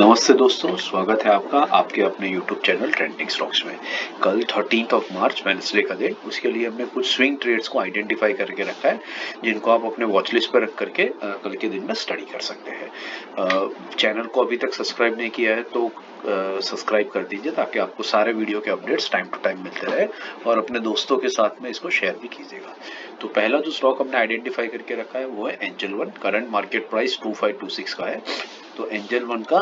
नमस्ते दोस्तों, स्वागत है आपका आपके अपने YouTube चैनल ट्रेंडिंग स्टॉक्स में। कल 13 मार्च वेडनेसडे का दिन, उसके लिए हमने कुछ स्विंग ट्रेड्स को आइडेंटिफाई करके रखा है जिनको आप अपने वॉच लिस्ट पर रख करके कल के दिन में स्टडी कर सकते हैं। चैनल को अभी तक सब्सक्राइब नहीं किया है तो सब्सक्राइब कर दीजिए ताकि आपको सारे वीडियो के अपडेट्स टाइम टू टाइम मिलते रहे और अपने दोस्तों के साथ में इसको शेयर भी कीजिएगा। तो पहला जो स्टॉक हमने आइडेंटिफाई करके रखा है वो है angel one. Current market price 2526 का है। तो एंजल वन का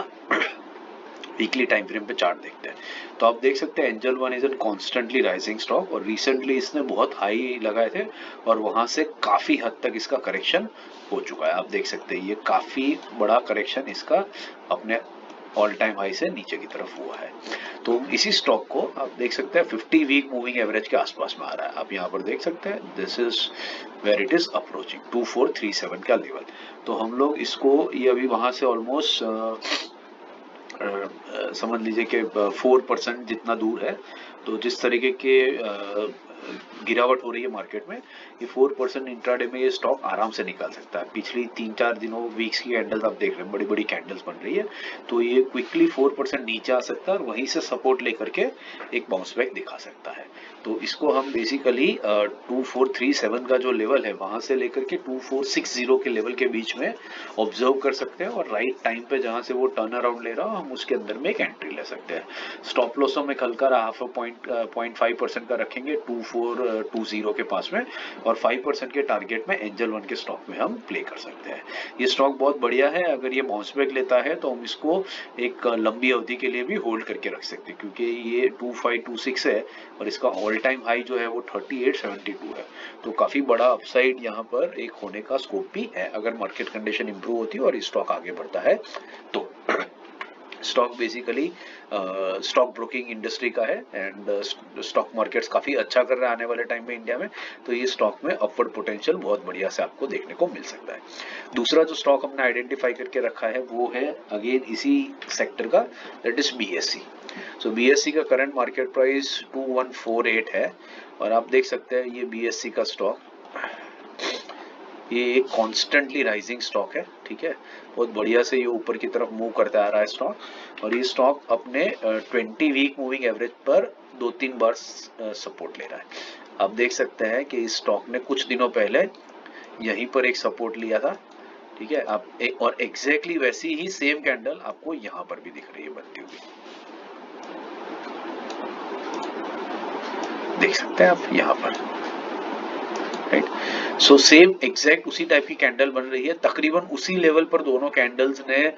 वीकली टाइम फ्रेम पे चार्ट देखते हैं तो आप देख सकते हैं angel one is an constantly rising stock और रिसेंटली इसने बहुत हाई लगाए थे और वहां से काफी हद तक इसका करेक्शन हो चुका है। आप देख सकते हैं ये काफी बड़ा करेक्शन इसका अपने ऑल टाइम हाई से नीचे की तरफ हुआ है। तो इसी स्टॉक को आप देख सकते हैं 50 वीक मूविंग एवरेज के आसपास में आ रहा है। आप यहाँ पर देख सकते हैं this is where it is approaching 2437 का लेवल। तो हम लोग इसको ये अभी वहां से ऑलमोस्ट समझ लीजिए कि 4% जितना दूर है। तो जिस तरीके के गिरावट हो रही है मार्केट में, ये 4% इंट्राडे में ये स्टॉक आराम से निकाल सकता है। पिछली 3-4 दिनों वीक्स की कैंडल्स आप देख रहे हैं, बड़ी बड़ी कैंडल्स बन रही है। तो ये क्विकली 4% नीचे आ सकता है और वहीं से सपोर्ट लेकर के एक बाउंस बैक दिखा सकता है। तो इसको हम बेसिकली 2437 का जो लेवल है वहां से लेकर के 2460 के लेवल के बीच में ऑब्जर्व कर सकते हैं और राइट टाइम पे जहां से वो टर्न अराउंड ले रहा हो हम उसके अंदर में एक एंट्री ले सकते हैं। स्टॉप लॉसों में कल का 0.5% का रखेंगे 2420 के पास में और 5% के टारगेट में एंजल वन के स्टॉक में हम प्ले कर सकते हैं। ये स्टॉक बहुत बढ़िया है। अगर ये बाउंस बैक लेता है तो हम इसको एक लंबी अवधि के लिए भी होल्ड करके रख सकते हैं क्योंकि ये 2526 है और इसका ऑल टाइम हाई जो है वो 3872 है। तो काफी बड़ा अपसाइड यहाँ पर एक होने का स्कोप भी है अगर मार्केट कंडीशन इंप्रूव होती है और स्टॉक आगे बढ़ता है तो। Stock basically stock broking industry का है एंड स्टॉक मार्केट्स काफी अच्छा कर रहा है आने वाले टाइम में इंडिया में। तो ये स्टॉक में अपवर्ड पोटेंशियल बहुत बढ़िया से आपको देखने को मिल सकता है। दूसरा जो स्टॉक हमने आइडेंटिफाई करके रखा है वो है अगेन इसी सेक्टर का, that is BSc. So BSc का करंट मार्केट प्राइस 2148 है और आप देख सकते हैं ये बीएससी का स्टॉक ये एक कॉन्स्टेंटली राइजिंग स्टॉक है। ठीक है, बहुत बढ़िया से ये ऊपर की तरफ मूव करता आ रहा है स्टॉक और ये स्टॉक अपने 20 वीक मूविंग एवरेज पर 2-3 बार सपोर्ट ले रहा है। आप देख सकते हैं कि इस स्टॉक ने कुछ दिनों पहले यहीं पर एक सपोर्ट लिया था। ठीक है, आप और एग्जैक्टली वैसी ही सेम कैंडल आपको यहाँ पर भी दिख रही है बनती हुई, देख सकते हैं आप यहाँ पर, राइट। सो सेम एग्जैक्ट उसी टाइप की कैंडल बन रही है। तकरीबन उसी लेवल पर दोनों कैंडल्स ने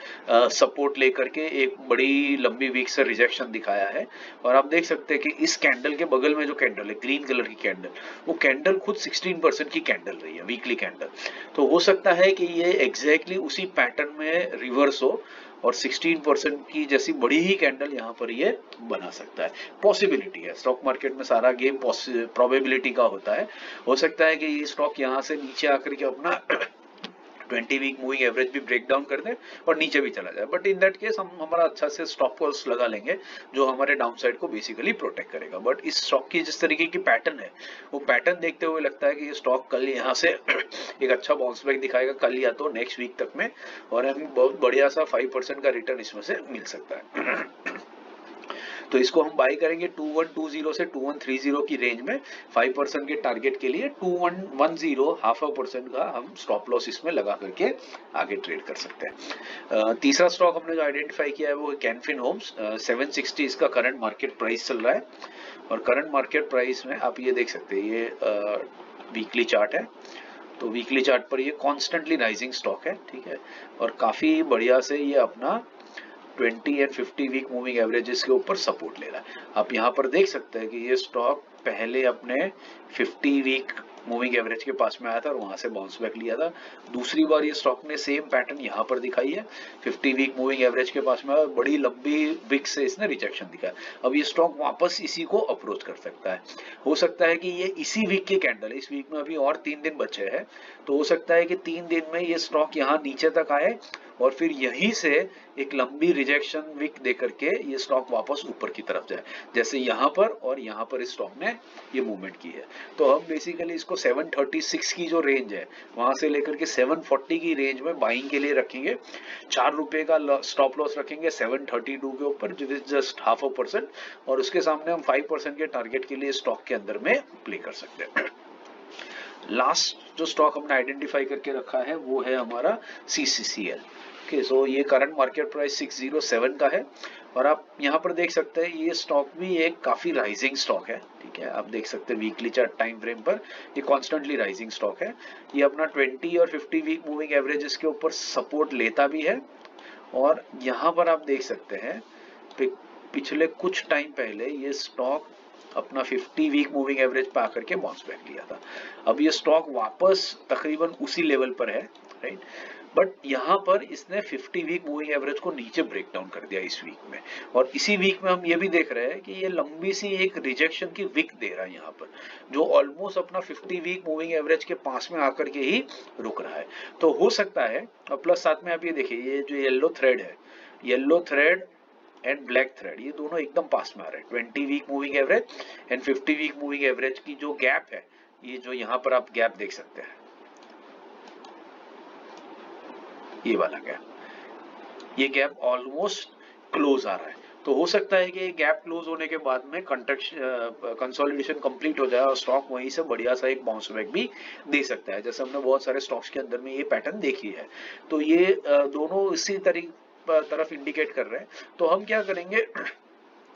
सपोर्ट लेकर के एक बड़ी लंबी वीक से रिजेक्शन दिखाया है और आप देख सकते हैं कि इस कैंडल के बगल में जो कैंडल है ग्रीन कलर की कैंडल, वो कैंडल खुद 16% की कैंडल रही है, वीकली कैंडल। तो हो सकता है कि ये एग्जैक्टली उसी पैटर्न में रिवर्स हो और 16% की जैसी बड़ी ही कैंडल यहाँ पर ये बना सकता है। पॉसिबिलिटी है, स्टॉक मार्केट में सारा गेम प्रोबेबिलिटी का होता है। हो सकता है कि ये स्टॉक यहाँ से नीचे आकर के अपना 20 वीक मूविंग एवरेज भी ब्रेक डाउन कर दे और नीचे भी चला जाए, बट इन दैट केस हम हमारा अच्छा से स्टॉप लॉस लगा लेंगे जो हमारे डाउन साइड को बेसिकली प्रोटेक्ट करेगा। बट इस स्टॉक की जिस तरीके की पैटर्न है वो पैटर्न देखते हुए लगता है कि ये स्टॉक कल यहाँ से एक अच्छा बाउंस बैक दिखाएगा कल या तो नेक्स्ट वीक तक में और हमें बहुत बढ़िया सा 5% का रिटर्न इसमें से मिल सकता है। तो इसको हम बाई करेंगे 2120 से 2130 की रेंज में 5% के टारगेट के लिए 2110 0.5% का हम स्टॉप लॉस इसमें लगा करके आगे ट्रेड कर सकते हैं। तीसरा स्टॉक हमने जो आइडेंटिफाई किया है वो है कैनफिन होम्स। 760 इसका करंट मार्केट प्राइस चल रहा है और करंट मार्केट प्राइस में आप ये देख सकते हैं ये वीकली चार्ट है। तो वीकली चार्ट पर ये कॉन्स्टेंटली राइजिंग स्टॉक है। ठीक है, और काफी बढ़िया से ये अपना 20 एंड 50 वीक मूविंग एवरेजेस के ऊपर सपोर्ट ले रहा है। आप यहाँ पर देख सकते हैं कि ये स्टॉक पहले अपने 50 वीक मूविंग एवरेज के पास में आया था और वहां से बाउंस बैक लिया था। दूसरी बार ये स्टॉक ने सेम पैटर्न यहाँ पर दिखाई है, 50 वीक मूविंग एवरेज के पास में आया, बड़ी लंबी वीक से इसने रिजेक्शन दिखाया। अब ये स्टॉक वापस इसी को अप्रोच कर सकता है। हो सकता है कि ये इसी वीक की कैंडल है, इस वीक में अभी और 3 दिन बचे हैं, तो हो सकता है कि 3 दिन में ये स्टॉक यहाँ नीचे तक आए और फिर यहीं से एक लंबी रिजेक्शन विक दे करके ये स्टॉक वापस ऊपर की तरफ जाए, जैसे यहाँ पर और यहाँ पर इस स्टॉक ने ये मूवमेंट की है। तो हम बेसिकली इसको 736 की जो रेंज है वहां से लेकर के 740 की रेंज में बाइंग के लिए रखेंगे। 4 रुपए का स्टॉप लॉस रखेंगे 732 के ऊपर, जो इज जस्ट 0.5%, और उसके सामने हम 5% के टारगेट के लिए स्टॉक के अंदर में प्ले कर सकते हैं। लास्ट जो स्टॉक हमने आइडेंटिफाई करके रखा है वो है हमारा CCCL। ओके, सो ये करंट मार्केट प्राइस 607 का है, और आप यहाँ पर देख सकते हैं ये स्टॉक भी एक काफी राइजिंग स्टॉक है। ठीक है, आप देख सकते हैं वीकली चार्ट टाइम फ्रेम पर ये कॉन्स्टेंटली राइजिंग स्टॉक है। ये अपना 20 और 50 वीक मूविंग एवरेजेस के ऊपर सपोर्ट लेता भी है, और यहाँ पर आप देख सकते हैं पिछले कुछ टाइम पहले ये स्टॉक अपना 50 वीक मूविंग एवरेज पे आकर के बाउंस बैक लिया था। अब ये स्टॉक वापस तकरीबन उसी लेवल पर है, राइट, बट यहाँ पर इसने 50 वीक मूविंग एवरेज को नीचे ब्रेक डाउन कर दिया इस वीक में, और इसी वीक में हम ये भी देख रहे हैं कि ये लंबी सी एक रिजेक्शन की विक दे रहा है यहाँ पर, जो ऑलमोस्ट अपना 50 वीक मूविंग एवरेज के पास में आकर के ही रुक रहा है। तो हो सकता है, और प्लस साथ में आप ये देखिए ये जो येलो थ्रेड है, yellow thread and black thread, ये दोनों एकदम पास में आ रहे हैं। 20 week moving average and 50 week moving average की जो गैप है, ये जो यहाँ पर आप गैप देख सकते हैं, ये वाला गैप, ये गैप ऑलमोस्ट क्लोज आ रहा है। तो हो सकता है कि ये गैप क्लोज होने के बाद में कंसोलिडेशन कंप्लीट हो जाए और स्टॉक वहीं से बढ़िया सा एक बाउंस बैक भी दे सकता है, जैसे हमने बहुत सारे स्टॉक्स के अंदर में ये पैटर्न देखी है। तो ये दोनों इसी तरफ इंडिकेट कर रहे हैं। तो हम क्या करेंगे,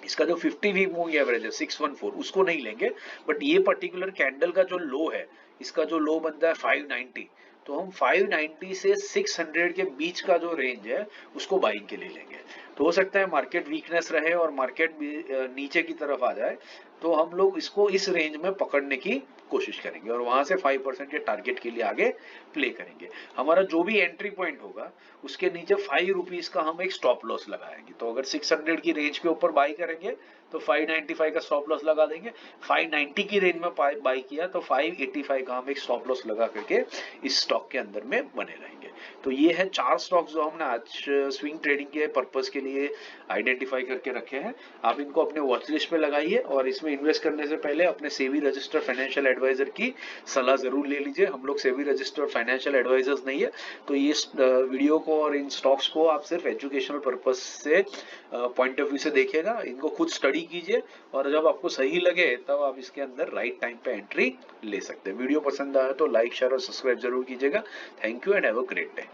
इसका जो 50 वीक मूविंग एवरेज है 614, उसको नहीं लेंगे, बट ये पर्टिकुलर कैंडल का जो लो है, इसका जो लो बनता है 590, तो हम 590 से 600 के बीच का जो रेंज है उसको बाइंग के लिए लेंगे। तो हो सकता है मार्केट वीकनेस रहे और मार्केट भी नीचे की तरफ आ जाए, तो हम लोग इसको इस रेंज में पकड़ने की कोशिश करेंगे और वहां से 5% के टारगेट के लिए आगे प्ले करेंगे। हमारा जो भी एंट्री पॉइंट होगा उसके नीचे 5 रुपीज का हम एक स्टॉप लॉस लगाएंगे। तो अगर 600 की रेंज के ऊपर बाई करेंगे तो 595 का स्टॉप लॉस लगा देंगे, 590 की रेंज में बाई किया तो 585 का हम एक स्टॉप लॉस लगा करके इस स्टॉक के अंदर में बने रहेंगे। तो ये है 4 स्टॉक्स जो हमने आज स्विंग ट्रेडिंग के पर्पस के लिए आइडेंटिफाई करके रखे हैं। आप इनको अपने वॉच लिस्ट पे लगाइए और इसमें इन्वेस्ट करने से पहले अपने सेबी रजिस्टर्ड फाइनेंशियल एडवाइजर की सलाह जरूर ले लीजिए। हम लोग सेबी रजिस्टर्ड फाइनेंशियल एडवाइजर्स नहीं है, तो ये वीडियो को और इन स्टॉक्स को आप सिर्फ एजुकेशनल पर्पस से पॉइंट ऑफ व्यू से देखिएगा, इनको खुद स्टडी कीजिए और जब आपको सही लगे तब आप इसके अंदर राइट टाइम पे एंट्री ले सकते हैं। वीडियो पसंद आया तो लाइक शेयर और सब्सक्राइब जरूर कीजिएगा। Thank you and have a great day.